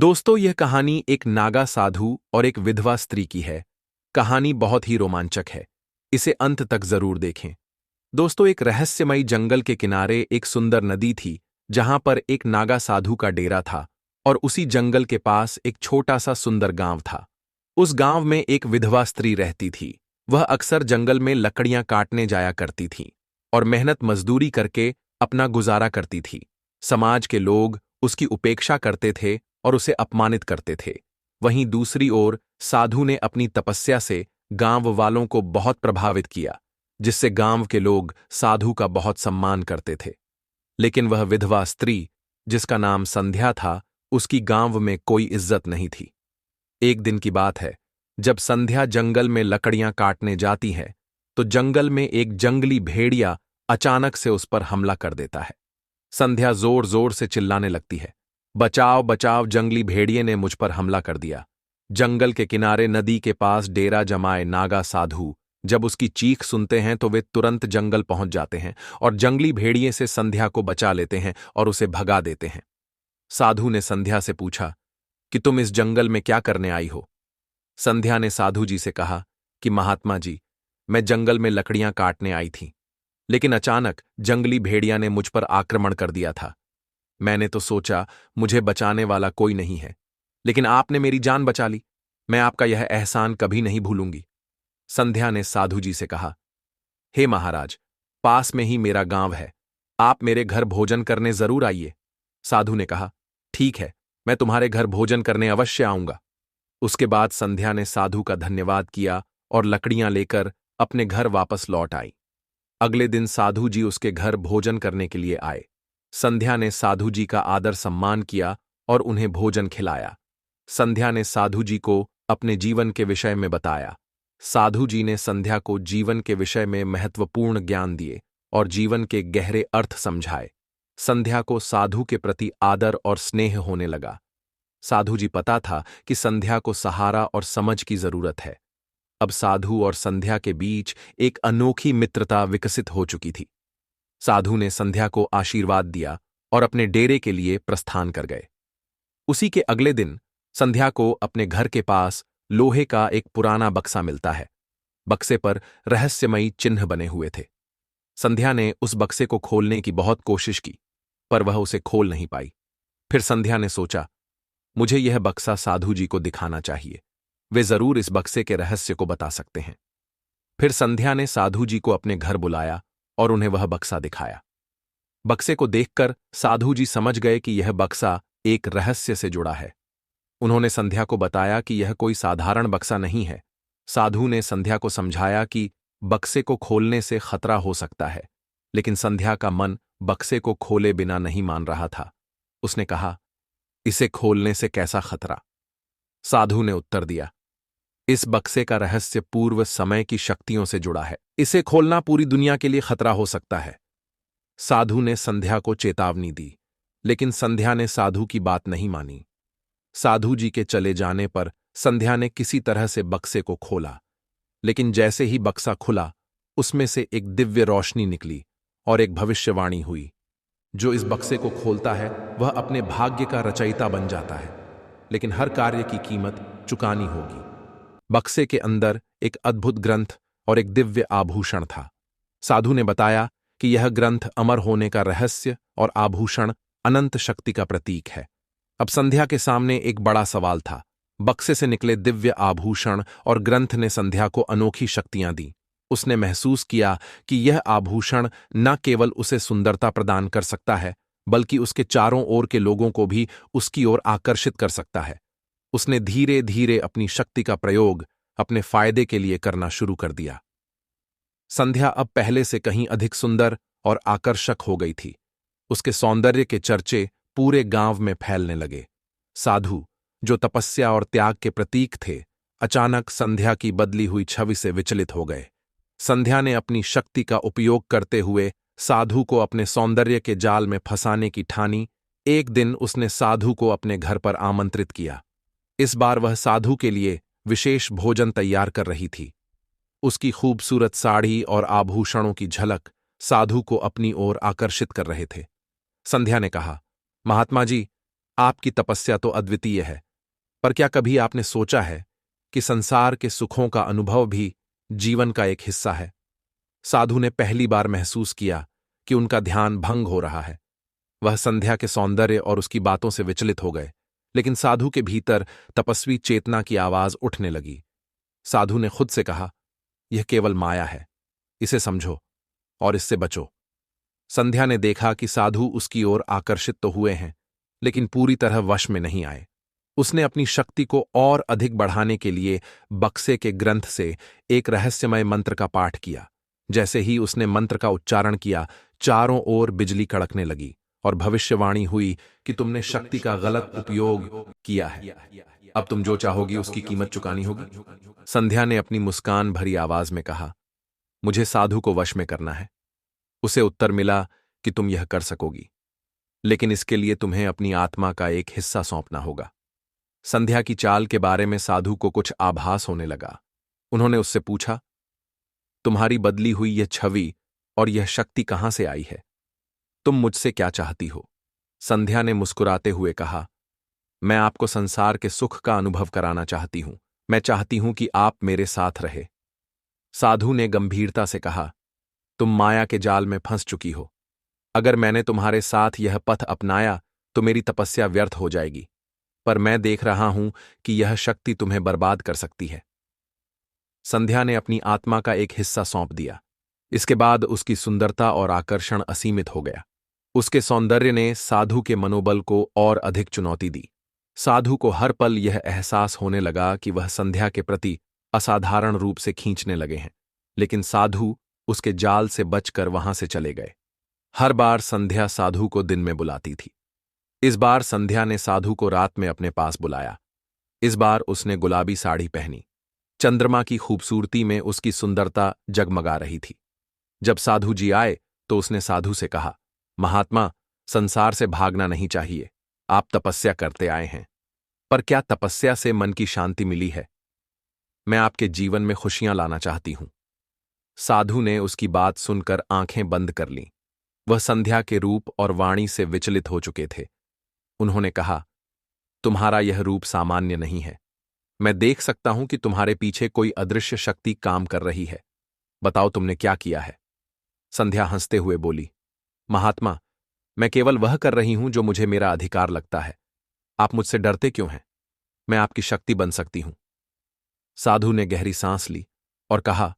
दोस्तों, यह कहानी एक नागा साधु और एक विधवा स्त्री की है। कहानी बहुत ही रोमांचक है। इसे अंत तक जरूर देखें। दोस्तों, एक रहस्यमयी जंगल के किनारे एक सुंदर नदी थी, जहां पर एक नागा साधु का डेरा था और उसी जंगल के पास एक छोटा सा सुंदर गांव था। उस गांव में एक विधवा स्त्री रहती थी। वह अक्सर जंगल में लकड़ियां काटने जाया करती थी और मेहनत मजदूरी करके अपना गुजारा करती थी। समाज के लोग उसकी उपेक्षा करते थे और उसे अपमानित करते थे। वहीं दूसरी ओर साधु ने अपनी तपस्या से गांव वालों को बहुत प्रभावित किया, जिससे गांव के लोग साधु का बहुत सम्मान करते थे। लेकिन वह विधवा स्त्री, जिसका नाम संध्या था, उसकी गांव में कोई इज्जत नहीं थी। एक दिन की बात है, जब संध्या जंगल में लकड़ियां काटने जाती है, तो जंगल में एक जंगली भेड़िया अचानक से उस पर हमला कर देता है। संध्या जोर जोर से चिल्लाने लगती है, बचाओ बचाओ, जंगली भेड़िए ने मुझ पर हमला कर दिया। जंगल के किनारे नदी के पास डेरा जमाए नागा साधु जब उसकी चीख सुनते हैं तो वे तुरंत जंगल पहुंच जाते हैं और जंगली भेड़िए से संध्या को बचा लेते हैं और उसे भगा देते हैं। साधु ने संध्या से पूछा कि तुम इस जंगल में क्या करने आई हो। संध्या ने साधु जी से कहा कि महात्मा जी, मैं जंगल में लकड़ियां काटने आई थी, लेकिन अचानक जंगली भेड़िया ने मुझ पर आक्रमण कर दिया था। मैंने तो सोचा मुझे बचाने वाला कोई नहीं है, लेकिन आपने मेरी जान बचा ली। मैं आपका यह एहसान कभी नहीं भूलूंगी। संध्या ने साधु जी से कहा, हे महाराज, पास में ही मेरा गांव है, आप मेरे घर भोजन करने जरूर आइए। साधु ने कहा, ठीक है, मैं तुम्हारे घर भोजन करने अवश्य आऊंगा। उसके बाद संध्या ने साधु का धन्यवाद किया और लकड़ियां लेकर अपने घर वापस लौट आई। अगले दिन साधु जी उसके घर भोजन करने के लिए आए। संध्या ने साधु जी का आदर सम्मान किया और उन्हें भोजन खिलाया। संध्या ने साधु जी को अपने जीवन के विषय में बताया। साधु जी ने संध्या को जीवन के विषय में महत्वपूर्ण ज्ञान दिए और जीवन के गहरे अर्थ समझाए। संध्या को साधु के प्रति आदर और स्नेह होने लगा। साधु जी पता था कि संध्या को सहारा और समझ की जरूरत है। अब साधु और संध्या के बीच एक अनोखी मित्रता विकसित हो चुकी थी। साधु ने संध्या को आशीर्वाद दिया और अपने डेरे के लिए प्रस्थान कर गए। उसी के अगले दिन संध्या को अपने घर के पास लोहे का एक पुराना बक्सा मिलता है। बक्से पर रहस्यमयी चिन्ह बने हुए थे। संध्या ने उस बक्से को खोलने की बहुत कोशिश की, पर वह उसे खोल नहीं पाई। फिर संध्या ने सोचा, मुझे यह बक्सा साधु जी को दिखाना चाहिए, वे जरूर इस बक्से के रहस्य को बता सकते हैं। फिर संध्या ने साधु जी को अपने घर बुलाया और उन्हें वह बक्सा दिखाया। बक्से को देखकर साधु जी समझ गए कि यह बक्सा एक रहस्य से जुड़ा है। उन्होंने संध्या को बताया कि यह कोई साधारण बक्सा नहीं है। साधु ने संध्या को समझाया कि बक्से को खोलने से खतरा हो सकता है, लेकिन संध्या का मन बक्से को खोले बिना नहीं मान रहा था। उसने कहा, इसे खोलने से कैसा खतरा? साधु ने उत्तर दिया, इस बक्से का रहस्य पूर्व समय की शक्तियों से जुड़ा है। इसे खोलना पूरी दुनिया के लिए खतरा हो सकता है। साधु ने संध्या को चेतावनी दी, लेकिन संध्या ने साधु की बात नहीं मानी। साधु जी के चले जाने पर संध्या ने किसी तरह से बक्से को खोला, लेकिन जैसे ही बक्सा खुला, उसमें से एक दिव्य रोशनी निकली और एक भविष्यवाणी हुई। जो इस बक्से को खोलता है वह अपने भाग्य का रचयिता बन जाता है, लेकिन हर कार्य की कीमत चुकानी होगी। बक्से के अंदर एक अद्भुत ग्रंथ और एक दिव्य आभूषण था। साधु ने बताया कि यह ग्रंथ अमर होने का रहस्य और आभूषण अनंत शक्ति का प्रतीक है। अब संध्या के सामने एक बड़ा सवाल था। बक्से से निकले दिव्य आभूषण और ग्रंथ ने संध्या को अनोखी शक्तियां दी। उसने महसूस किया कि यह आभूषण न केवल उसे सुंदरता प्रदान कर सकता है, बल्कि उसके चारों ओर के लोगों को भी उसकी ओर आकर्षित कर सकता है। उसने धीरे धीरे अपनी शक्ति का प्रयोग अपने फायदे के लिए करना शुरू कर दिया। संध्या अब पहले से कहीं अधिक सुंदर और आकर्षक हो गई थी। उसके सौंदर्य के चर्चे पूरे गांव में फैलने लगे। साधु, जो तपस्या और त्याग के प्रतीक थे, अचानक संध्या की बदली हुई छवि से विचलित हो गए। संध्या ने अपनी शक्ति का उपयोग करते हुए साधु को अपने सौंदर्य के जाल में फंसाने की ठानी। एक दिन उसने साधु को अपने घर पर आमंत्रित किया। इस बार वह साधु के लिए विशेष भोजन तैयार कर रही थी। उसकी खूबसूरत साड़ी और आभूषणों की झलक साधु को अपनी ओर आकर्षित कर रहे थे। संध्या ने कहा, महात्मा जी, आपकी तपस्या तो अद्वितीय है, पर क्या कभी आपने सोचा है कि संसार के सुखों का अनुभव भी जीवन का एक हिस्सा है? साधु ने पहली बार महसूस किया कि उनका ध्यान भंग हो रहा है। वह संध्या के सौंदर्य और उसकी बातों से विचलित हो गए, लेकिन साधु के भीतर तपस्वी चेतना की आवाज उठने लगी। साधु ने खुद से कहा, यह केवल माया है, इसे समझो और इससे बचो। संध्या ने देखा कि साधु उसकी ओर आकर्षित तो हुए हैं, लेकिन पूरी तरह वश में नहीं आए। उसने अपनी शक्ति को और अधिक बढ़ाने के लिए बक्से के ग्रंथ से एक रहस्यमय मंत्र का पाठ किया। जैसे ही उसने मंत्र का उच्चारण किया, चारों ओर बिजली कड़कने लगी और भविष्यवाणी हुई कि तुमने शक्ति का गलत उपयोग किया है। अब तुम जो चाहोगी उसकी कीमत चुकानी होगी। संध्या ने अपनी मुस्कान भरी आवाज में कहा, मुझे साधु को वश में करना है। उसे उत्तर मिला कि तुम यह कर सकोगी, लेकिन इसके लिए तुम्हें अपनी आत्मा का एक हिस्सा सौंपना होगा। संध्या की चाल के बारे में साधु को कुछ आभास होने लगा। उन्होंने उससे पूछा, तुम्हारी बदली हुई यह छवि और यह शक्ति कहां से आई है? तुम मुझसे क्या चाहती हो? संध्या ने मुस्कुराते हुए कहा, मैं आपको संसार के सुख का अनुभव कराना चाहती हूं। मैं चाहती हूं कि आप मेरे साथ रहे। साधु ने गंभीरता से कहा, तुम माया के जाल में फंस चुकी हो। अगर मैंने तुम्हारे साथ यह पथ अपनाया तो मेरी तपस्या व्यर्थ हो जाएगी, पर मैं देख रहा हूं कि यह शक्ति तुम्हें बर्बाद कर सकती है। संध्या ने अपनी आत्मा का एक हिस्सा सौंप दिया। इसके बाद उसकी सुंदरता और आकर्षण असीमित हो गया। उसके सौंदर्य ने साधु के मनोबल को और अधिक चुनौती दी। साधु को हर पल यह एहसास होने लगा कि वह संध्या के प्रति असाधारण रूप से खींचने लगे हैं, लेकिन साधु उसके जाल से बचकर वहां से चले गए। हर बार संध्या साधु को दिन में बुलाती थी। इस बार संध्या ने साधु को रात में अपने पास बुलाया। इस बार उसने गुलाबी साड़ी पहनी। चंद्रमा की खूबसूरती में उसकी सुंदरता जगमगा रही थी। जब साधु जी आए तो उसने साधु से कहा, महात्मा, संसार से भागना नहीं चाहिए। आप तपस्या करते आए हैं, पर क्या तपस्या से मन की शांति मिली है? मैं आपके जीवन में खुशियां लाना चाहती हूं। साधु ने उसकी बात सुनकर आंखें बंद कर लीं। वह संध्या के रूप और वाणी से विचलित हो चुके थे। उन्होंने कहा, तुम्हारा यह रूप सामान्य नहीं है। मैं देख सकता हूं कि तुम्हारे पीछे कोई अदृश्य शक्ति काम कर रही है। बताओ तुमने क्या किया है? संध्या हंसते हुए बोली, महात्मा, मैं केवल वह कर रही हूं जो मुझे मेरा अधिकार लगता है। आप मुझसे डरते क्यों हैं? मैं आपकी शक्ति बन सकती हूं। साधु ने गहरी सांस ली और कहा,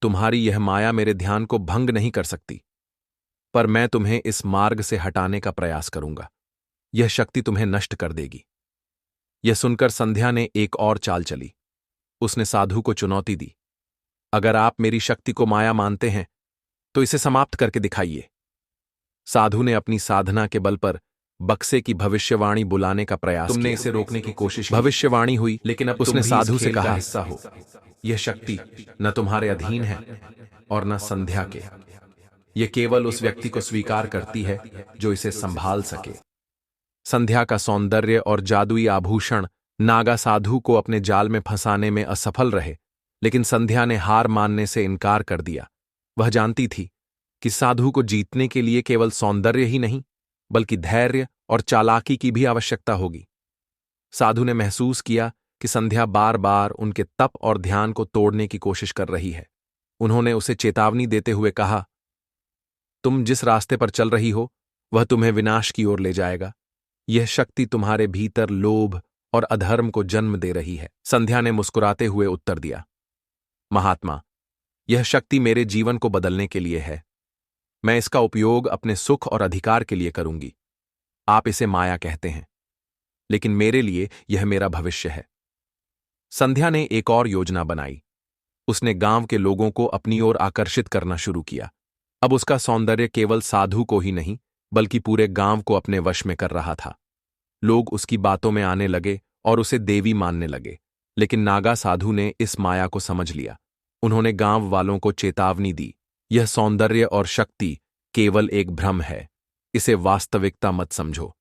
तुम्हारी यह माया मेरे ध्यान को भंग नहीं कर सकती, पर मैं तुम्हें इस मार्ग से हटाने का प्रयास करूंगा। यह शक्ति तुम्हें नष्ट कर देगी। यह सुनकर संध्या ने एक और चाल चली। उसने साधु को चुनौती दी, अगर आप मेरी शक्ति को माया मानते हैं तो इसे समाप्त करके दिखाइए। साधु ने अपनी साधना के बल पर बक्से की भविष्यवाणी बुलाने का प्रयास तुमने किया। इसे रोकने की कोशिश की, भविष्यवाणी हुई, लेकिन अब उसने तुम ही साधु इस से खेल का कहा, हिस्सा हो। यह शक्ति न तुम्हारे अधीन है और न संध्या के। यह केवल उस व्यक्ति को स्वीकार करती है जो इसे संभाल सके। संध्या का सौंदर्य और जादुई आभूषण नागा साधु को अपने जाल में फंसाने में असफल रहे, लेकिन संध्या ने हार मानने से इनकार कर दिया। वह जानती थी कि साधु को जीतने के लिए केवल सौंदर्य ही नहीं, बल्कि धैर्य और चालाकी की भी आवश्यकता होगी। साधु ने महसूस किया कि संध्या बार बार उनके तप और ध्यान को तोड़ने की कोशिश कर रही है। उन्होंने उसे चेतावनी देते हुए कहा, तुम जिस रास्ते पर चल रही हो वह तुम्हें विनाश की ओर ले जाएगा। यह शक्ति तुम्हारे भीतर लोभ और अधर्म को जन्म दे रही है। संध्या ने मुस्कुराते हुए उत्तर दिया, महात्मा, यह शक्ति मेरे जीवन को बदलने के लिए है। मैं इसका उपयोग अपने सुख और अधिकार के लिए करूंगी। आप इसे माया कहते हैं, लेकिन मेरे लिए यह मेरा भविष्य है। संध्या ने एक और योजना बनाई। उसने गांव के लोगों को अपनी ओर आकर्षित करना शुरू किया। अब उसका सौंदर्य केवल साधु को ही नहीं, बल्कि पूरे गांव को अपने वश में कर रहा था। लोग उसकी बातों में आने लगे और उसे देवी मानने लगे, लेकिन नागा साधु ने इस माया को समझ लिया। उन्होंने गांव वालों को चेतावनी दी, यह सौंदर्य और शक्ति केवल एक भ्रम है, इसे वास्तविकता मत समझो।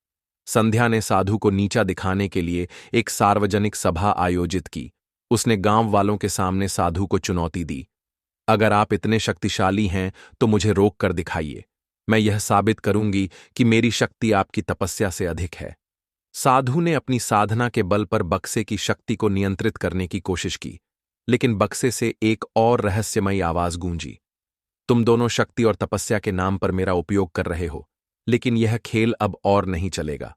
संध्या ने साधु को नीचा दिखाने के लिए एक सार्वजनिक सभा आयोजित की। उसने गांव वालों के सामने साधु को चुनौती दी, अगर आप इतने शक्तिशाली हैं तो मुझे रोक कर दिखाइए। मैं यह साबित करूंगी कि मेरी शक्ति आपकी तपस्या से अधिक है। साधु ने अपनी साधना के बल पर बक्से की शक्ति को नियंत्रित करने की कोशिश की, लेकिन बक्से से एक और रहस्यमयी आवाज गूंजी। तुम दोनों शक्ति और तपस्या के नाम पर मेरा उपयोग कर रहे हो, लेकिन यह खेल अब और नहीं चलेगा।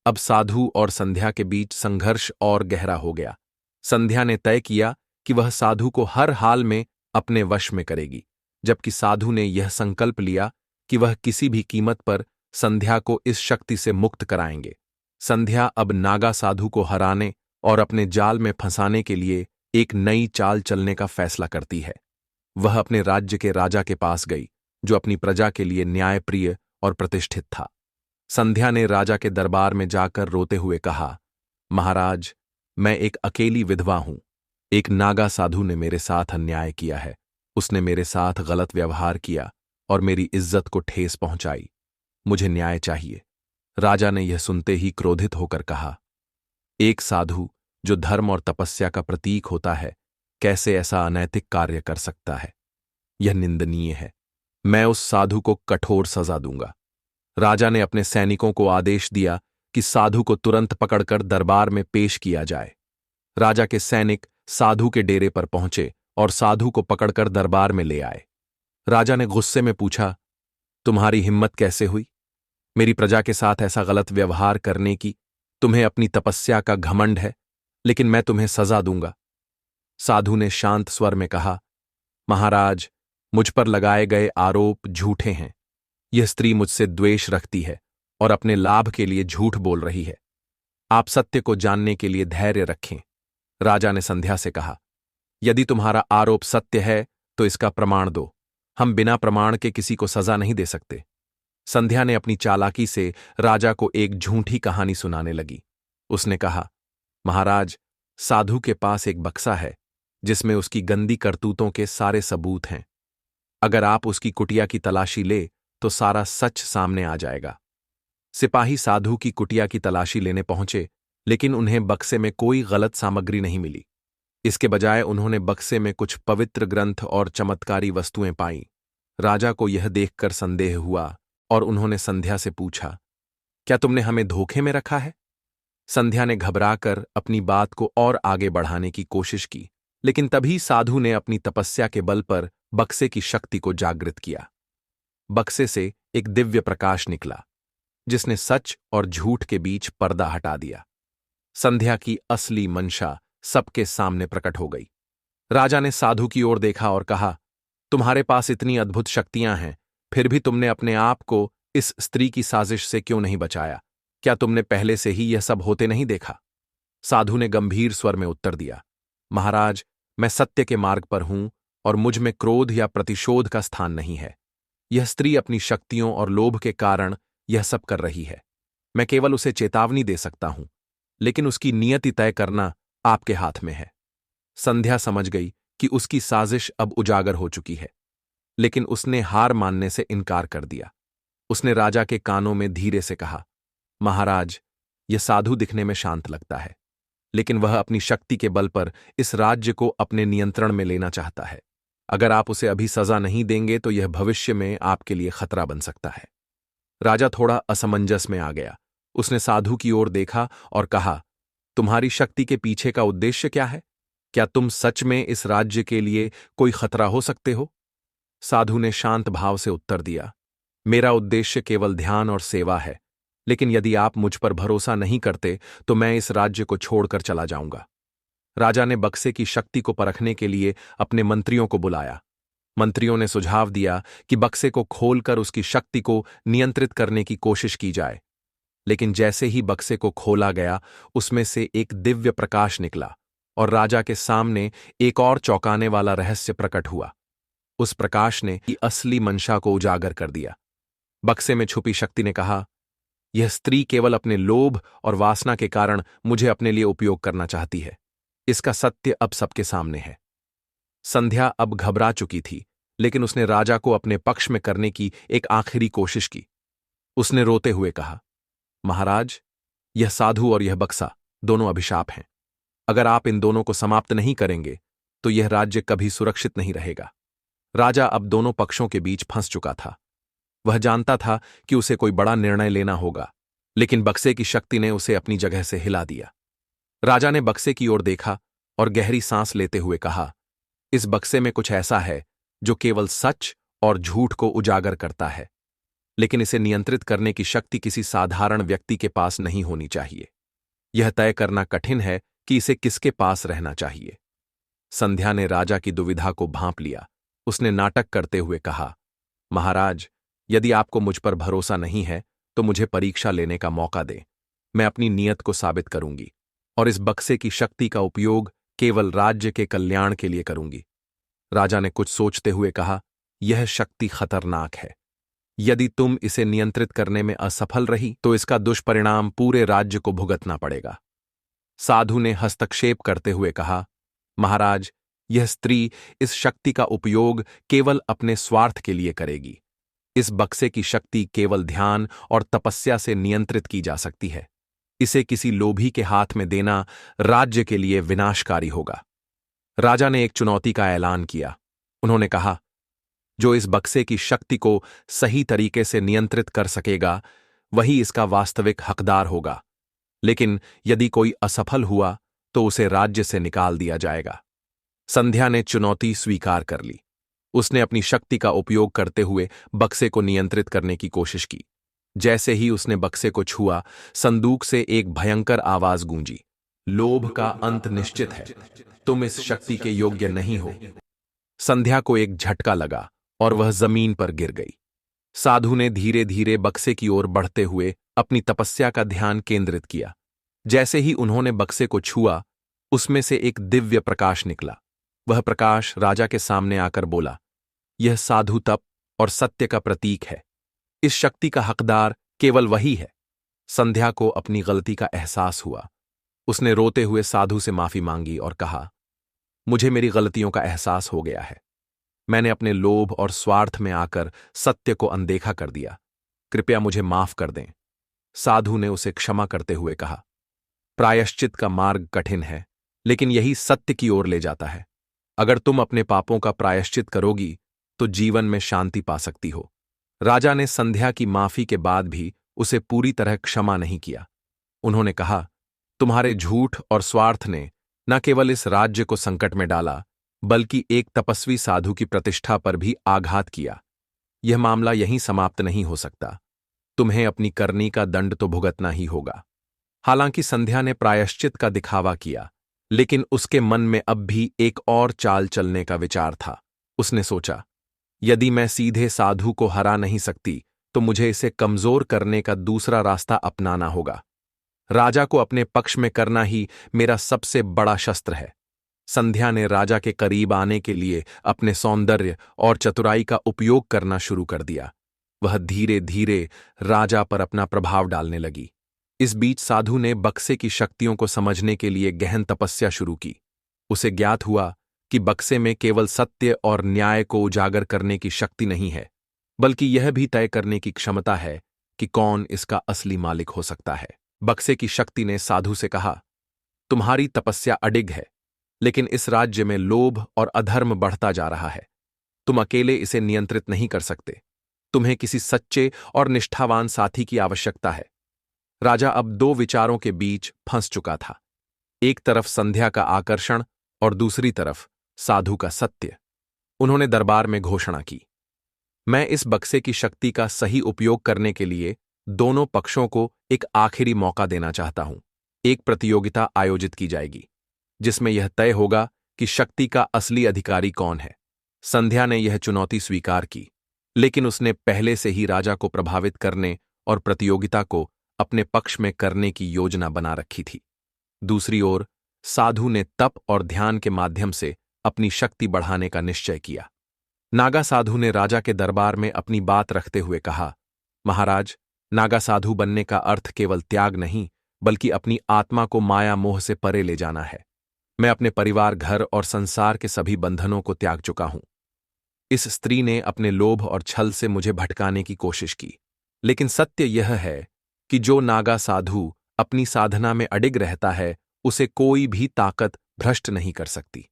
अब साधु और संध्या के बीच संघर्ष और गहरा हो गया। संध्या ने तय किया कि वह साधु को हर हाल में अपने वश में करेगी, जबकि साधु ने यह संकल्प लिया कि वह किसी भी कीमत पर संध्या को इस शक्ति से मुक्त कराएंगे। संध्या अब नागा साधु को हराने और अपने जाल में फंसाने के लिए एक नई चाल चलने का फैसला करती है। वह अपने राज्य के राजा के पास गई, जो अपनी प्रजा के लिए न्यायप्रिय और प्रतिष्ठित था। संध्या ने राजा के दरबार में जाकर रोते हुए कहा, महाराज, मैं एक अकेली विधवा हूं। एक नागा साधु ने मेरे साथ अन्याय किया है। उसने मेरे साथ गलत व्यवहार किया और मेरी इज्जत को ठेस पहुंचाई। मुझे न्याय चाहिए। राजा ने यह सुनते ही क्रोधित होकर कहा, एक साधु जो धर्म और तपस्या का प्रतीक होता है, कैसे ऐसा अनैतिक कार्य कर सकता है? यह निंदनीय है। मैं उस साधु को कठोर सजा दूंगा। राजा ने अपने सैनिकों को आदेश दिया कि साधु को तुरंत पकड़कर दरबार में पेश किया जाए। राजा के सैनिक साधु के डेरे पर पहुंचे और साधु को पकड़कर दरबार में ले आए। राजा ने गुस्से में पूछा, तुम्हारी हिम्मत कैसे हुई मेरी प्रजा के साथ ऐसा गलत व्यवहार करने की? तुम्हें अपनी तपस्या का घमंड है, लेकिन मैं तुम्हें सजा दूंगा। साधु ने शांत स्वर में कहा, महाराज, मुझ पर लगाए गए आरोप झूठे हैं। यह स्त्री मुझसे द्वेष रखती है और अपने लाभ के लिए झूठ बोल रही है। आप सत्य को जानने के लिए धैर्य रखें। राजा ने संध्या से कहा, यदि तुम्हारा आरोप सत्य है तो इसका प्रमाण दो। हम बिना प्रमाण के किसी को सजा नहीं दे सकते। संध्या ने अपनी चालाकी से राजा को एक झूठी कहानी सुनाने लगी। उसने कहा, महाराज, साधु के पास एक बक्सा है जिसमें उसकी गंदी करतूतों के सारे सबूत हैं। अगर आप उसकी कुटिया की तलाशी ले तो सारा सच सामने आ जाएगा। सिपाही साधु की कुटिया की तलाशी लेने पहुंचे, लेकिन उन्हें बक्से में कोई गलत सामग्री नहीं मिली। इसके बजाय उन्होंने बक्से में कुछ पवित्र ग्रंथ और चमत्कारी वस्तुएं पाईं। राजा को यह देखकर संदेह हुआ और उन्होंने संध्या से पूछा, क्या तुमने हमें धोखे में रखा है? संध्या ने घबराकर अपनी बात को और आगे बढ़ाने की कोशिश की, लेकिन तभी साधु ने अपनी तपस्या के बल पर बक्से की शक्ति को जागृत किया। बक्से से एक दिव्य प्रकाश निकला, जिसने सच और झूठ के बीच पर्दा हटा दिया। संध्या की असली मंशा सबके सामने प्रकट हो गई। राजा ने साधु की ओर देखा और कहा, तुम्हारे पास इतनी अद्भुत शक्तियां हैं, फिर भी तुमने अपने आप को इस स्त्री की साजिश से क्यों नहीं बचाया? क्या तुमने पहले से ही यह सब होते नहीं देखा? साधु ने गंभीर स्वर में उत्तर दिया, महाराज, मैं सत्य के मार्ग पर हूं और मुझ में क्रोध या प्रतिशोध का स्थान नहीं है। यह स्त्री अपनी शक्तियों और लोभ के कारण यह सब कर रही है। मैं केवल उसे चेतावनी दे सकता हूं, लेकिन उसकी नियति तय करना आपके हाथ में है। संध्या समझ गई कि उसकी साजिश अब उजागर हो चुकी है, लेकिन उसने हार मानने से इनकार कर दिया। उसने राजा के कानों में धीरे से कहा, महाराज, यह साधु दिखने में शांत लगता है, लेकिन वह अपनी शक्ति के बल पर इस राज्य को अपने नियंत्रण में लेना चाहता है। अगर आप उसे अभी सजा नहीं देंगे तो यह भविष्य में आपके लिए खतरा बन सकता है। राजा थोड़ा असमंजस में आ गया। उसने साधु की ओर देखा और कहा, तुम्हारी शक्ति के पीछे का उद्देश्य क्या है? क्या तुम सच में इस राज्य के लिए कोई खतरा हो सकते हो? साधु ने शांत भाव से उत्तर दिया, मेरा उद्देश्य केवल ध्यान और सेवा है, लेकिन यदि आप मुझ पर भरोसा नहीं करते तो मैं इस राज्य को छोड़कर चला जाऊंगा। राजा ने बक्से की शक्ति को परखने के लिए अपने मंत्रियों को बुलाया। मंत्रियों ने सुझाव दिया कि बक्से को खोलकर उसकी शक्ति को नियंत्रित करने की कोशिश की जाए, लेकिन जैसे ही बक्से को खोला गया, उसमें से एक दिव्य प्रकाश निकला और राजा के सामने एक और चौंकाने वाला रहस्य प्रकट हुआ। उस प्रकाश ने की असली मंशा को उजागर कर दिया। बक्से में छुपी शक्ति ने कहा, यह स्त्री केवल अपने लोभ और वासना के कारण मुझे अपने लिए उपयोग करना चाहती है। इसका सत्य अब सबके सामने है। संध्या अब घबरा चुकी थी, लेकिन उसने राजा को अपने पक्ष में करने की एक आखिरी कोशिश की। उसने रोते हुए कहा, महाराज, यह साधु और यह बक्सा दोनों अभिशाप हैं। अगर आप इन दोनों को समाप्त नहीं करेंगे तो यह राज्य कभी सुरक्षित नहीं रहेगा। राजा अब दोनों पक्षों के बीच फंस चुका था। वह जानता था कि उसे कोई बड़ा निर्णय लेना होगा, लेकिन बक्से की शक्ति ने उसे अपनी जगह से हिला दिया। राजा ने बक्से की ओर देखा और गहरी सांस लेते हुए कहा, इस बक्से में कुछ ऐसा है जो केवल सच और झूठ को उजागर करता है, लेकिन इसे नियंत्रित करने की शक्ति किसी साधारण व्यक्ति के पास नहीं होनी चाहिए। यह तय करना कठिन है कि इसे किसके पास रहना चाहिए। संध्या ने राजा की दुविधा को भांप लिया। उसने नाटक करते हुए कहा, महाराज, यदि आपको मुझ पर भरोसा नहीं है तो मुझे परीक्षा लेने का मौका दें। मैं अपनी नीयत को साबित करूंगी और इस बक्से की शक्ति का उपयोग केवल राज्य के कल्याण के लिए करूंगी। राजा ने कुछ सोचते हुए कहा, यह शक्ति खतरनाक है। यदि तुम इसे नियंत्रित करने में असफल रही तो इसका दुष्परिणाम पूरे राज्य को भुगतना पड़ेगा। साधु ने हस्तक्षेप करते हुए कहा, महाराज, यह स्त्री इस शक्ति का उपयोग केवल अपने स्वार्थ के लिए करेगी। इस बक्से की शक्ति केवल ध्यान और तपस्या से नियंत्रित की जा सकती है। इसे किसी लोभी के हाथ में देना राज्य के लिए विनाशकारी होगा। राजा ने एक चुनौती का ऐलान किया। उन्होंने कहा, जो इस बक्से की शक्ति को सही तरीके से नियंत्रित कर सकेगा वही इसका वास्तविक हकदार होगा, लेकिन यदि कोई असफल हुआ तो उसे राज्य से निकाल दिया जाएगा। संध्या ने चुनौती स्वीकार कर ली। उसने अपनी शक्ति का उपयोग करते हुए बक्से को नियंत्रित करने की कोशिश की। जैसे ही उसने बक्से को छुआ, संदूक से एक भयंकर आवाज गूंजी, लोभ का अंत निश्चित है, तुम इस शक्ति के योग्य नहीं हो। संध्या को एक झटका लगा और वह जमीन पर गिर गई। साधु ने धीरे धीरे बक्से की ओर बढ़ते हुए अपनी तपस्या का ध्यान केंद्रित किया। जैसे ही उन्होंने बक्से को छुआ, उसमें से एक दिव्य प्रकाश निकला। वह प्रकाश राजा के सामने आकर बोला, यह साधु तप और सत्य का प्रतीक है। इस शक्ति का हकदार केवल वही है। संध्या को अपनी गलती का एहसास हुआ। उसने रोते हुए साधु से माफी मांगी और कहा, मुझे मेरी गलतियों का एहसास हो गया है। मैंने अपने लोभ और स्वार्थ में आकर सत्य को अनदेखा कर दिया। कृपया मुझे माफ कर दें। साधु ने उसे क्षमा करते हुए कहा, प्रायश्चित का मार्ग कठिन है, लेकिन यही सत्य की ओर ले जाता है। अगर तुम अपने पापों का प्रायश्चित करोगी तो जीवन में शांति पा सकती हो। राजा ने संध्या की माफी के बाद भी उसे पूरी तरह क्षमा नहीं किया। उन्होंने कहा, तुम्हारे झूठ और स्वार्थ ने न केवल इस राज्य को संकट में डाला, बल्कि एक तपस्वी साधु की प्रतिष्ठा पर भी आघात किया। यह मामला यहीं समाप्त नहीं हो सकता। तुम्हें अपनी करनी का दंड तो भुगतना ही होगा। हालांकि संध्या ने प्रायश्चित का दिखावा किया, लेकिन उसके मन में अब भी एक और चाल चलने का विचार था। उसने सोचा, यदि मैं सीधे साधु को हरा नहीं सकती तो मुझे इसे कमजोर करने का दूसरा रास्ता अपनाना होगा। राजा को अपने पक्ष में करना ही मेरा सबसे बड़ा शस्त्र है। संध्या ने राजा के करीब आने के लिए अपने सौंदर्य और चतुराई का उपयोग करना शुरू कर दिया। वह धीरे धीरे राजा पर अपना प्रभाव डालने लगी। इस बीच साधु ने बक्से की शक्तियों को समझने के लिए गहन तपस्या शुरू की। उसे ज्ञात हुआ कि बक्से में केवल सत्य और न्याय को उजागर करने की शक्ति नहीं है, बल्कि यह भी तय करने की क्षमता है कि कौन इसका असली मालिक हो सकता है। बक्से की शक्ति ने साधु से कहा, तुम्हारी तपस्या अडिग है, लेकिन इस राज्य में लोभ और अधर्म बढ़ता जा रहा है। तुम अकेले इसे नियंत्रित नहीं कर सकते। तुम्हें किसी सच्चे और निष्ठावान साथी की आवश्यकता है। राजा अब दो विचारों के बीच फंस चुका था। एक तरफ संध्या का आकर्षण और दूसरी तरफ साधु का सत्य। उन्होंने दरबार में घोषणा की, मैं इस बक्से की शक्ति का सही उपयोग करने के लिए दोनों पक्षों को एक आखिरी मौका देना चाहता हूं। एक प्रतियोगिता आयोजित की जाएगी जिसमें यह तय होगा कि शक्ति का असली अधिकारी कौन है। संध्या ने यह चुनौती स्वीकार की, लेकिन उसने पहले से ही राजा को प्रभावित करने और प्रतियोगिता को अपने पक्ष में करने की योजना बना रखी थी। दूसरी ओर साधु ने तप और ध्यान के माध्यम से अपनी शक्ति बढ़ाने का निश्चय किया। नागा साधु ने राजा के दरबार में अपनी बात रखते हुए कहा, महाराज, नागा साधु बनने का अर्थ केवल त्याग नहीं, बल्कि अपनी आत्मा को माया मोह से परे ले जाना है। मैं अपने परिवार, घर और संसार के सभी बंधनों को त्याग चुका हूं। इस स्त्री ने अपने लोभ और छल से मुझे भटकाने की कोशिश की, लेकिन सत्य यह है कि जो नागा साधु अपनी साधना में अडिग रहता है, उसे कोई भी ताकत भ्रष्ट नहीं कर सकती।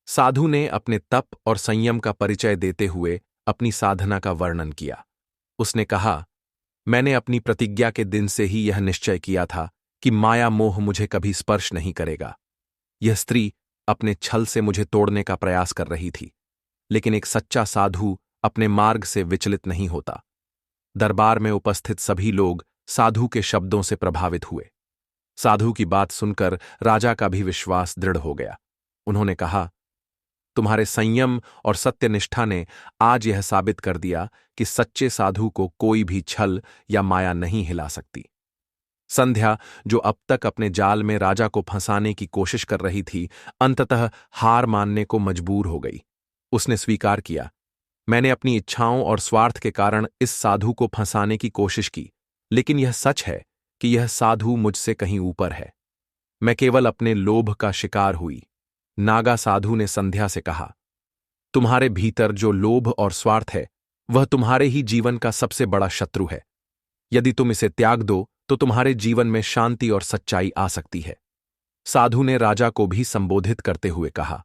साधु ने अपने तप और संयम का परिचय देते हुए अपनी साधना का वर्णन किया। उसने कहा, मैंने अपनी प्रतिज्ञा के दिन से ही यह निश्चय किया था कि माया मोह मुझे कभी स्पर्श नहीं करेगा। यह स्त्री अपने छल से मुझे तोड़ने का प्रयास कर रही थी, लेकिन एक सच्चा साधु अपने मार्ग से विचलित नहीं होता। दरबार में उपस्थित सभी लोग साधु के शब्दों से प्रभावित हुए। साधु की बात सुनकर राजा का भी विश्वास दृढ़ हो गया। उन्होंने कहा, तुम्हारे संयम और सत्यनिष्ठा ने आज यह साबित कर दिया कि सच्चे साधु को कोई भी छल या माया नहीं हिला सकती। संध्या, जो अब तक अपने जाल में राजा को फंसाने की कोशिश कर रही थी, अंततः हार मानने को मजबूर हो गई। उसने स्वीकार किया, मैंने अपनी इच्छाओं और स्वार्थ के कारण इस साधु को फंसाने की कोशिश की, लेकिन यह सच है कि यह साधु मुझसे कहीं ऊपर है। मैं केवल अपने लोभ का शिकार हुई। नागा साधु ने संध्या से कहा, तुम्हारे भीतर जो लोभ और स्वार्थ है, वह तुम्हारे ही जीवन का सबसे बड़ा शत्रु है। यदि तुम इसे त्याग दो तो तुम्हारे जीवन में शांति और सच्चाई आ सकती है। साधु ने राजा को भी संबोधित करते हुए कहा,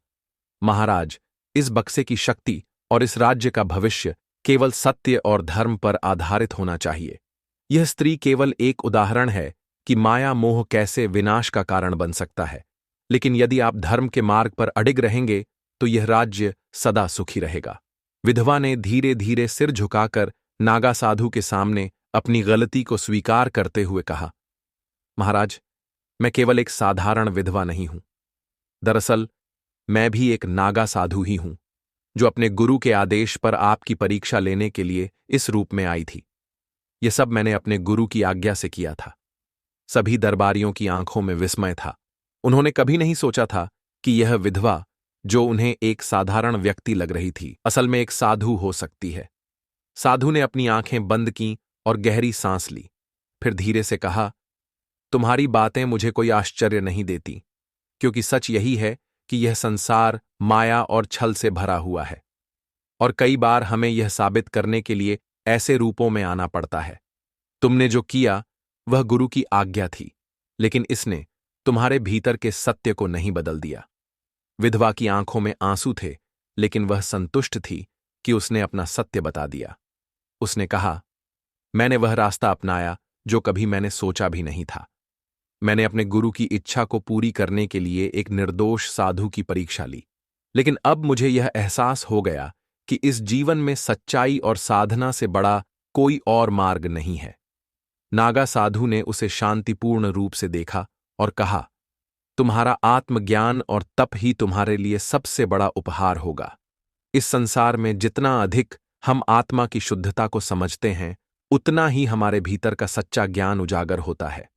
महाराज, इस बक्से की शक्ति और इस राज्य का भविष्य केवल सत्य और धर्म पर आधारित होना चाहिए। यह स्त्री केवल एक उदाहरण है कि माया मोह कैसे विनाश का कारण बन सकता है, लेकिन यदि आप धर्म के मार्ग पर अडिग रहेंगे तो यह राज्य सदा सुखी रहेगा। विधवा ने धीरे धीरे सिर झुकाकर नागा साधु के सामने अपनी गलती को स्वीकार करते हुए कहा, महाराज, मैं केवल एक साधारण विधवा नहीं हूं। दरअसल मैं भी एक नागा साधु ही हूं, जो अपने गुरु के आदेश पर आपकी परीक्षा लेने के लिए इस रूप में आई थी। यह सब मैंने अपने गुरु की आज्ञा से किया था। सभी दरबारियों की आंखों में विस्मय था। उन्होंने कभी नहीं सोचा था कि यह विधवा, जो उन्हें एक साधारण व्यक्ति लग रही थी, असल में एक साधु हो सकती है। साधु ने अपनी आंखें बंद कीं और गहरी सांस ली। फिर धीरे से कहा, तुम्हारी बातें मुझे कोई आश्चर्य नहीं देती, क्योंकि सच यही है कि यह संसार माया और छल से भरा हुआ है, और कई बार हमें यह साबित करने के लिए ऐसे रूपों में आना पड़ता है। तुमने जो किया वह गुरु की आज्ञा थी, लेकिन इसने तुम्हारे भीतर के सत्य को नहीं बदल दिया। विधवा की आंखों में आंसू थे, लेकिन वह संतुष्ट थी कि उसने अपना सत्य बता दिया। उसने कहा, मैंने वह रास्ता अपनाया जो कभी मैंने सोचा भी नहीं था। मैंने अपने गुरु की इच्छा को पूरी करने के लिए एक निर्दोष साधु की परीक्षा ली, लेकिन अब मुझे यह एहसास हो गया कि इस जीवन में सच्चाई और साधना से बड़ा कोई और मार्ग नहीं है। नागा साधु ने उसे शांतिपूर्ण रूप से देखा और कहा, तुम्हारा आत्मज्ञान और तप ही तुम्हारे लिए सबसे बड़ा उपहार होगा। इस संसार में जितना अधिक हम आत्मा की शुद्धता को समझते हैं, उतना ही हमारे भीतर का सच्चा ज्ञान उजागर होता है।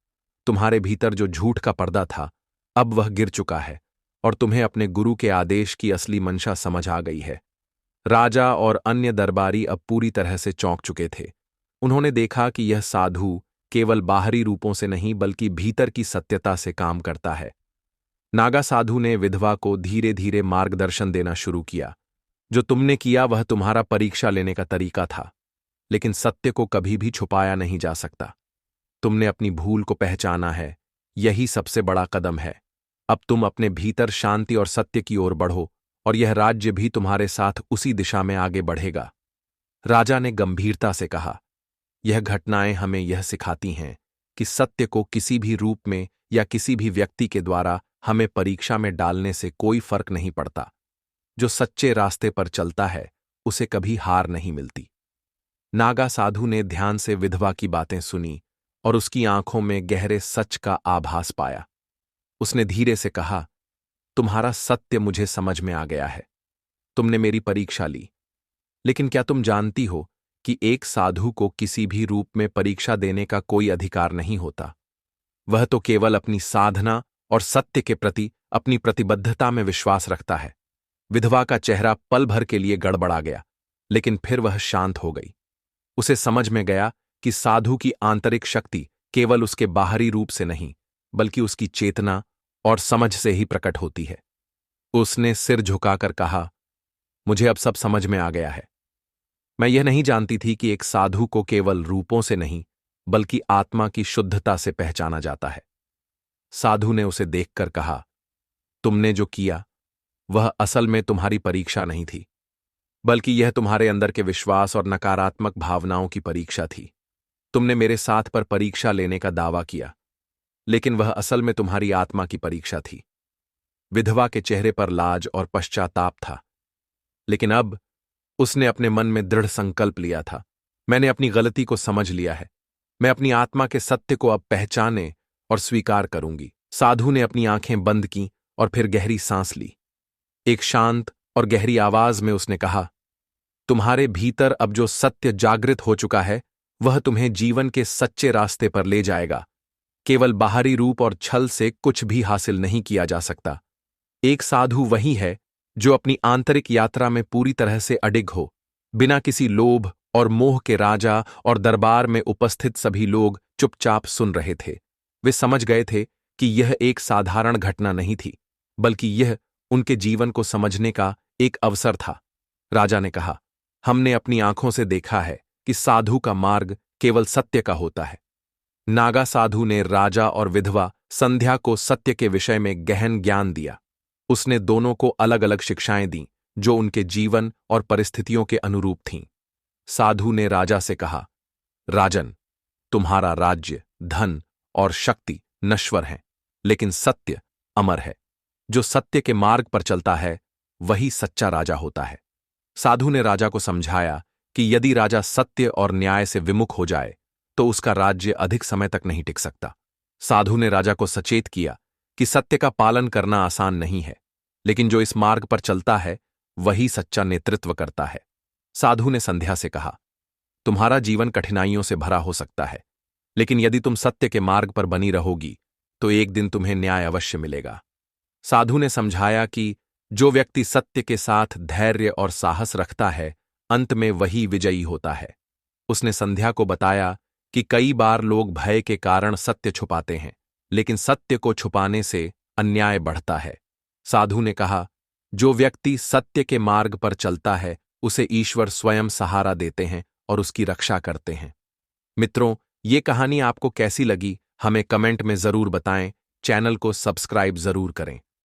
तुम्हारे भीतर जो झूठ का पर्दा था, अब वह गिर चुका है और तुम्हें अपने गुरु के आदेश की असली मंशा समझ आ गई है। राजा और अन्य दरबारी अब पूरी तरह से चौंक चुके थे। उन्होंने देखा कि यह साधु केवल बाहरी रूपों से नहीं बल्कि भीतर की सत्यता से काम करता है। नागा साधु ने विधवा को धीरे धीरे मार्गदर्शन देना शुरू किया। जो तुमने किया वह तुम्हारा परीक्षा लेने का तरीका था, लेकिन सत्य को कभी भी छुपाया नहीं जा सकता। तुमने अपनी भूल को पहचाना है, यही सबसे बड़ा कदम है। अब तुम अपने भीतर शांति और सत्य की ओर बढ़ो, और यह राज्य भी तुम्हारे साथ उसी दिशा में आगे बढ़ेगा। राजा ने गंभीरता से कहा, यह घटनाएं हमें यह सिखाती हैं कि सत्य को किसी भी रूप में या किसी भी व्यक्ति के द्वारा हमें परीक्षा में डालने से कोई फर्क नहीं पड़ता। जो सच्चे रास्ते पर चलता है उसे कभी हार नहीं मिलती। नागा साधु ने ध्यान से विधवा की बातें सुनी और उसकी आंखों में गहरे सच का आभास पाया। उसने धीरे से कहा, तुम्हारा सत्य मुझे समझ में आ गया है। तुमने मेरी परीक्षा ली, लेकिन क्या तुम जानती हो कि एक साधु को किसी भी रूप में परीक्षा देने का कोई अधिकार नहीं होता। वह तो केवल अपनी साधना और सत्य के प्रति अपनी प्रतिबद्धता में विश्वास रखता है। विधवा का चेहरा पल भर के लिए गड़बड़ा गया, लेकिन फिर वह शांत हो गई। उसे समझ में गया कि साधु की आंतरिक शक्ति केवल उसके बाहरी रूप से नहीं, बल्कि उसकी चेतना और समझ से ही प्रकट होती है। उसने सिर झुकाकर कहा, मुझे अब सब समझ में आ गया है। मैं यह नहीं जानती थी कि एक साधु को केवल रूपों से नहीं, बल्कि आत्मा की शुद्धता से पहचाना जाता है। साधु ने उसे देखकर कहा, तुमने जो किया वह असल में तुम्हारी परीक्षा नहीं थी, बल्कि यह तुम्हारे अंदर के विश्वास और नकारात्मक भावनाओं की परीक्षा थी। तुमने मेरे साथ पर परीक्षा लेने का दावा किया, लेकिन वह असल में तुम्हारी आत्मा की परीक्षा थी। विधवा के चेहरे पर लाज और पश्चाताप था, लेकिन अब उसने अपने मन में दृढ़ संकल्प लिया था, मैंने अपनी गलती को समझ लिया है। मैं अपनी आत्मा के सत्य को अब पहचाने और स्वीकार करूंगी। साधु ने अपनी आंखें बंद की और फिर गहरी सांस ली। एक शांत और गहरी आवाज में उसने कहा, तुम्हारे भीतर अब जो सत्य जागृत हो चुका है वह तुम्हें जीवन के सच्चे रास्ते पर ले जाएगा। केवल बाहरी रूप और छल से कुछ भी हासिल नहीं किया जा सकता। एक साधु वही है जो अपनी आंतरिक यात्रा में पूरी तरह से अडिग हो। बिना किसी लोभ और मोह के राजा और दरबार में उपस्थित सभी लोग चुपचाप सुन रहे थे। वे समझ गए थे कि यह एक साधारण घटना नहीं थी, बल्कि यह उनके जीवन को समझने का एक अवसर था। राजा ने कहा, हमने अपनी आंखों से देखा है कि साधु का मार्ग केवल सत्य का होता है। नागा साधु ने राजा और विधवा संध्या को सत्य के विषय में गहन ज्ञान दिया। उसने दोनों को अलग अलग शिक्षाएं दीं जो उनके जीवन और परिस्थितियों के अनुरूप थीं। साधु ने राजा से कहा, राजन, तुम्हारा राज्य, धन और शक्ति नश्वर हैं, लेकिन सत्य अमर है। जो सत्य के मार्ग पर चलता है वही सच्चा राजा होता है। साधु ने राजा को समझाया कि यदि राजा सत्य और न्याय से विमुख हो जाए तो उसका राज्य अधिक समय तक नहीं टिक सकता। साधु ने राजा को सचेत किया कि सत्य का पालन करना आसान नहीं है, लेकिन जो इस मार्ग पर चलता है वही सच्चा नेतृत्व करता है। साधु ने संध्या से कहा, तुम्हारा जीवन कठिनाइयों से भरा हो सकता है, लेकिन यदि तुम सत्य के मार्ग पर बनी रहोगी तो एक दिन तुम्हें न्याय अवश्य मिलेगा। साधु ने समझाया कि जो व्यक्ति सत्य के साथ धैर्य और साहस रखता है अंत में वही विजयी होता है। उसने संध्या को बताया कि कई बार लोग भय के कारण सत्य छुपाते हैं, लेकिन सत्य को छुपाने से अन्याय बढ़ता है। साधु ने कहा, जो व्यक्ति सत्य के मार्ग पर चलता है उसे ईश्वर स्वयं सहारा देते हैं और उसकी रक्षा करते हैं। मित्रों, ये कहानी आपको कैसी लगी हमें कमेंट में जरूर बताएं। चैनल को सब्सक्राइब जरूर करें।